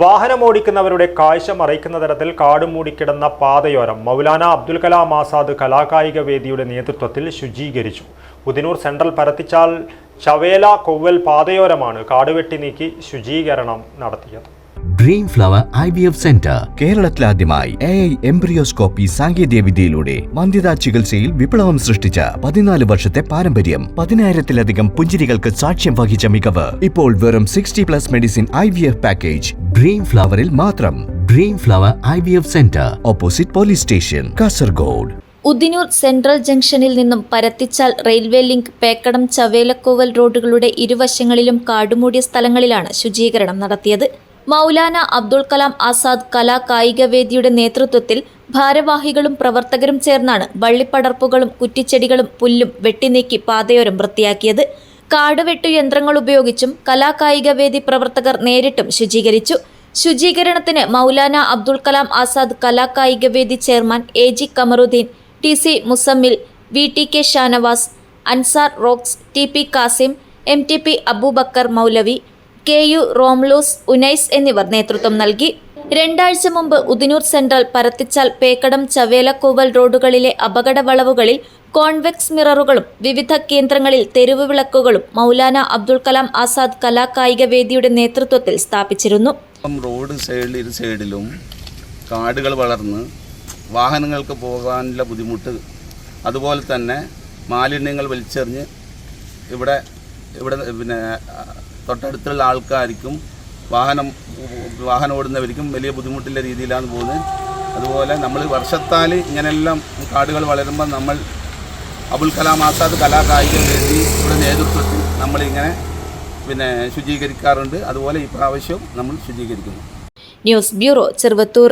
വാഹനമോടിക്കുന്നവരുടെ കാഴ്ച മറയ്ക്കുന്ന തരത്തിൽ കാട് മൂടിക്കിടന്ന പാതയോരം മൗലാന അബ്ദുൽ കലാം ആസാദ് കലാകായിക വേദിയുടെ നേതൃത്വത്തിൽ ശുചീകരിച്ചു. ഉദിനൂർ സെൻട്രൽ പരത്തിച്ചാൽ ചവേല കൊവ്വൽ പാതയോരമാണ് കാടുവെട്ടി നീക്കി ശുചീകരണം നടത്തിയത്. ഡ്രീം ഫ്ലവർ IVF സെന്റർ കേരളത്തിലാദ്യമായി AI എംബ്രിയോസ്കോപ്പി സാങ്കേതികവിദ്യയിലൂടെ വന്ധ്യതാ ചികിത്സയിൽ വിപ്ലവം സൃഷ്ടിച്ച 14 വർഷത്തെ പാരമ്പര്യം, 10,000-ലധികം പുഞ്ചിരികൾക്ക് സാക്ഷ്യം വഹിച്ച മികവ്. ഇപ്പോൾ വെറും 60+ മെഡിസിൻ IVF പാക്കേജ് ഡ്രീം ഫ്ലവറിൽ മാത്രം. Dream flower IVF centre, opposite police station, Kasaragod. Udinur central ജംഗ്ഷനിൽ നിന്നും പരത്തിച്ചാൽ റെയിൽവേ ലിങ്ക് പേക്കടം ചവേലക്കോവൽ റോഡുകളുടെ ഇരുവശങ്ങളിലും കാടുമൂടിയ സ്ഥലങ്ങളിലാണ് ശുചീകരണം നടത്തിയത്. മൗലാന അബ്ദുൽ കലാം ആസാദ് കലാകായിക വേദിയുടെ നേതൃത്വത്തിൽ ഭാരവാഹികളും പ്രവർത്തകരും ചേർന്നാണ് വള്ളിപ്പടർപ്പുകളും കുറ്റിച്ചെടികളും പുല്ലും വെട്ടിനീക്കി പാതയോരം വൃത്തിയാക്കിയത്. കാടുവെട്ടു യന്ത്രങ്ങൾ ഉപയോഗിച്ചും കലാകായിക വേദി പ്രവർത്തകർ നേരിട്ടും ശുചീകരിച്ചു. ശുചീകരണത്തിന് മൗലാന അബ്ദുൽ കലാം ആസാദ് കലാകായിക വേദി chairman AG Kamaruddin, TC Musammil, VTK Shanavas, Ansar Rocks, TP Kasim, MTP Aboobacker Moulavi, KU റോംലൂസ്, ഉനൈസ് എന്നിവർ നേതൃത്വം നൽകി. 2 ആഴ്ച മുമ്പ് ഉദിനൂർ സെൻട്രൽ, പരത്തിച്ചാൽ, പേക്കടം, ചവേലക്കോവൽ റോഡുകളിലെ അപകട വളവുകളിൽ കോൺവെക്സ് മിററുകളും വിവിധ കേന്ദ്രങ്ങളിൽ തെരുവ് വിളക്കുകളും മൗലാന അബ്ദുൽ കലാം ആസാദ് കലാകായിക വേദിയുടെ നേതൃത്വത്തിൽ സ്ഥാപിച്ചിരുന്നു. റോഡ് ഇരു സൈഡിലും കാടുകൾ വളർന്ന് വാഹനങ്ങൾക്ക് പോകാനുള്ള ബുദ്ധിമുട്ട്, അതുപോലെ തന്നെ മാലിന്യങ്ങൾ വലിച്ചെറിഞ്ഞ് ഇവിടെ പിന്നെ തൊട്ടടുത്തുള്ള ആൾക്കാർക്കും വാഹനം ഓടുന്നവർക്കും വലിയ ബുദ്ധിമുട്ടുള്ള രീതിയിലാണ് പോകുന്നത്. അതുപോലെ നമ്മൾ വർഷത്താൽ ഇങ്ങനെയെല്ലാം കാടുകൾ വളരുമ്പോൾ നമ്മൾ അബുൽ കലാം ആസാദ് കലാകായിക വേദിയുടെ നേതൃത്വത്തിൽ നമ്മളിങ്ങനെ ശുചീകരിക്കാറുണ്ട്. അതുപോലെ ഈ പ്രാവശ്യവും നമ്മൾ ശുചീകരിക്കുന്നു. News bureau, Cheruvathur.